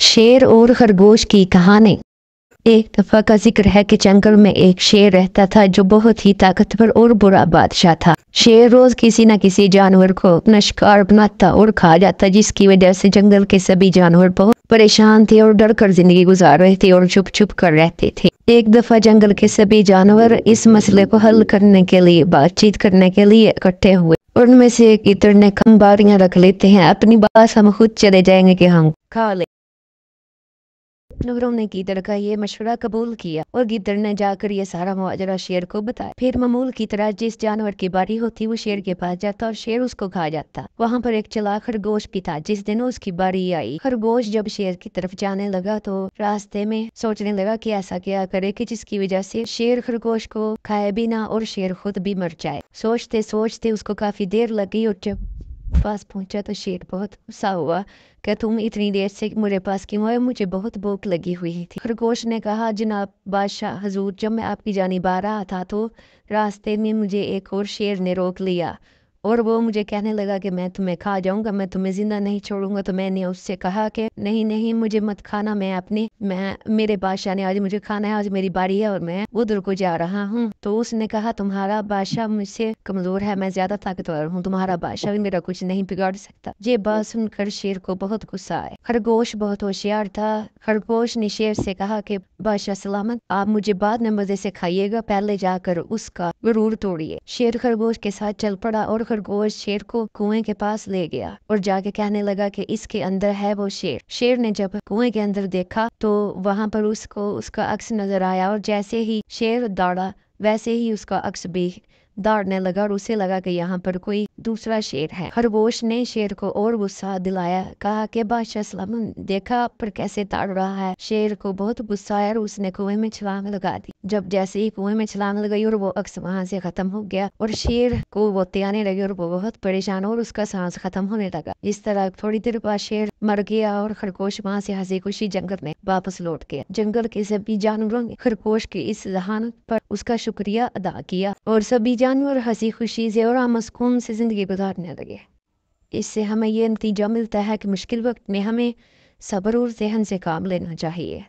शेर और खरगोश की कहानी। एक दफा का जिक्र है कि जंगल में एक शेर रहता था जो बहुत ही ताकतवर और बुरा बादशाह था। शेर रोज किसी न किसी जानवर को अपना शिकार बनाता और खा जाता, जिसकी वजह से जंगल के सभी जानवर बहुत परेशान थे और डर कर जिंदगी गुजार रहे थे और चुप चुप कर रहते थे। एक दफा जंगल के सभी जानवर इस मसले को हल करने के लिए बातचीत करने के लिए इकट्ठे हुए। उनमें से एक गिद्ध ने कम बारियां रख लेते हैं, अपनी बात हम खुद चले जाएंगे कि हम खा ले। जानवरों ने गिद्ध का ये मशवरा कबूल किया और गिद्ध ने जाकर ये सारा मुआजरा शेर को बताया। फिर मामूल की तरह जिस जानवर की बारी होती वो शेर के पास जाता और शेर उसको खा जाता। वहाँ पर एक चालाक खरगोश भी था। जिस दिन उसकी बारी आई, खरगोश जब शेर की तरफ जाने लगा तो रास्ते में सोचने लगा कि ऐसा क्या करे कि जिसकी वजह से शेर खरगोश को खाए भी ना और शेर खुद भी मर जाए। सोचते सोचते उसको काफी देर लगी और जब पास पहुंचा तो शेर बहुत गुस्सा हुआ कि तुम इतनी देर से मेरे पास क्यों आए, मुझे बहुत भूख लगी हुई थी। खरगोश ने कहा, जनाब बादशाह हजूर, जब मैं आपकी जानिब आ रहा था तो रास्ते में मुझे एक और शेर ने रोक लिया और वो मुझे कहने लगा कि मैं तुम्हें खा जाऊंगा, मैं तुम्हें जिंदा नहीं छोड़ूंगा। तो मैंने उससे कहा कि नहीं नहीं, मुझे मत खाना, मैं मेरे बादशाह ने आज मुझे खाना है, आज मेरी बारी है और मैं उधर को जा रहा हूँ। तो उसने कहा, तुम्हारा बादशाह मुझसे कमजोर है, मैं ज्यादा ताकतवर हूँ, तुम्हारा बादशाह भी मेरा कुछ नहीं बिगाड़ सकता। ये बात सुनकर शेर को बहुत गुस्सा आया। खरगोश बहुत होशियार था। खरगोश ने शेर से कहा कि बादशाह सलामत, आप मुझे बाद में मजे से खाइएगा, पहले जाकर उसका गरूर तोड़िए। शेर खरगोश के साथ चल पड़ा और खरगोश शेर को कुएं के पास ले गया और जाके कहने लगा कि इसके अंदर है वो शेर। शेर ने जब कुएं के अंदर देखा तो वहां पर उसको उसका अक्स नजर आया और जैसे ही शेर दौड़ा वैसे ही उसका अक्स भी दौड़ने लगा और उसे लगा कि यहाँ पर कोई दूसरा शेर है। खरगोश ने शेर को और गुस्सा दिलाया, कहा कि बादशाह सलामत, देखा पर कैसे दौड़ रहा है। शेर को बहुत गुस्सा आया और उसने कुएं में छलांग लगा दी। जब जैसे ही कुएं में छलांग लगाई और वो अक्स वहां से खत्म हो गया और शेर को वो आने लगे और वो बहुत परेशान और उसका सांस खत्म होने लगा। इस तरह थोड़ी देर बाद शेर मर गया और खरगोश वहां से हंसी खुशी जंगल में वापस लौट गया। जंगल के सभी जानवरों ने खरगोश की इस जहानत पर उसका शुक्रिया अदा किया और सभी जानवर हंसी खुशी से और आमसकून से जिंदगी गुजारने लगे। इससे हमें ये नतीजा मिलता है कि मुश्किल वक्त में हमें सब्र और ज़हन से काम लेना चाहिए।